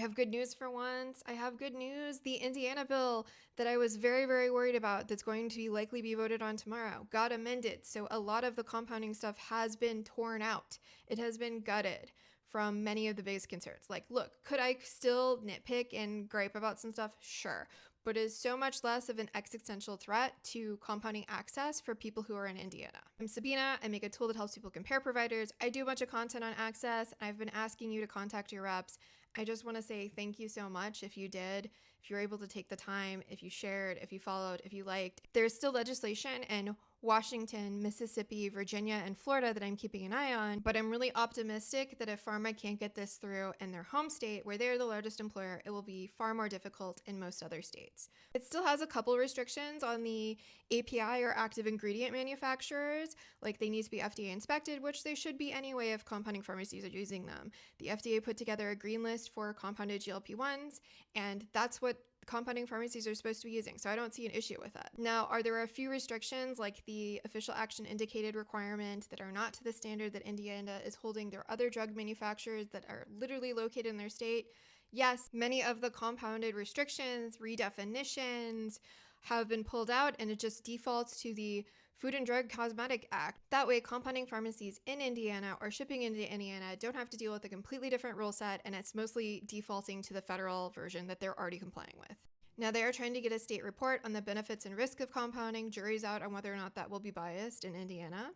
have good news for once. I have good news. The Indiana bill that I was very, very worried about that's going to be likely be voted on tomorrow got amended. So a lot of the compounding stuff has been torn out. It has been gutted from many of the biggest concerns. Like, look, could I still nitpick and gripe about some stuff? Sure. But it is so much less of an existential threat to compounding access for people who are in Indiana. I'm Sabina. I make a tool that helps people compare providers. I do a bunch of content on access, and I've been asking you to contact your reps. I just want to say thank you so much if you did, if you were able to take the time, if you shared, if you followed, if you liked. There's still legislation in Washington, Mississippi, Virginia, and Florida that I'm keeping an eye on, but I'm really optimistic that if pharma can't get this through in their home state, where they're the largest employer, it will be far more difficult in most other states. It still has a couple restrictions on the API or active ingredient manufacturers, like they need to be FDA inspected, which they should be anyway if compounding pharmacies are using them. The FDA put together a green list for compounded GLP-1s, and that's what compounding pharmacies are supposed to be using, so I don't see an issue with that. Now, are there a few restrictions like the official action indicated requirement that are not to the standard that Indiana is holding their other drug manufacturers that are literally located in their state? Yes, many of the compounded restrictions, redefinitions have been pulled out, and it just defaults to the Food and Drug Cosmetic Act. That way, compounding pharmacies in Indiana or shipping into Indiana don't have to deal with a completely different rule set, and it's mostly defaulting to the federal version that they're already complying with. Now, they are trying to get a state report on the benefits and risk of compounding. Jury's out on whether or not that will be biased in Indiana.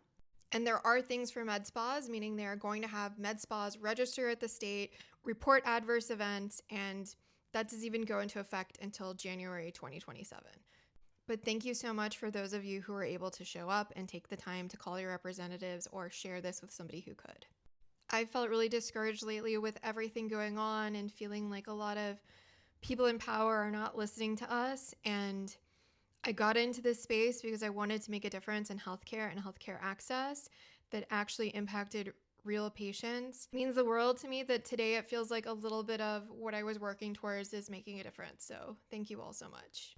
And there are things for med spas, meaning they are going to have med spas register at the state, report adverse events, and that doesn't even go into effect until January 2027. But thank you so much for those of you who are able to show up and take the time to call your representatives or share this with somebody who could. I felt really discouraged lately with everything going on and feeling like a lot of people in power are not listening to us. And I got into this space because I wanted to make a difference in healthcare and healthcare access that actually impacted real patients. It means the world to me that today it feels like a little bit of what I was working towards is making a difference. So thank you all so much.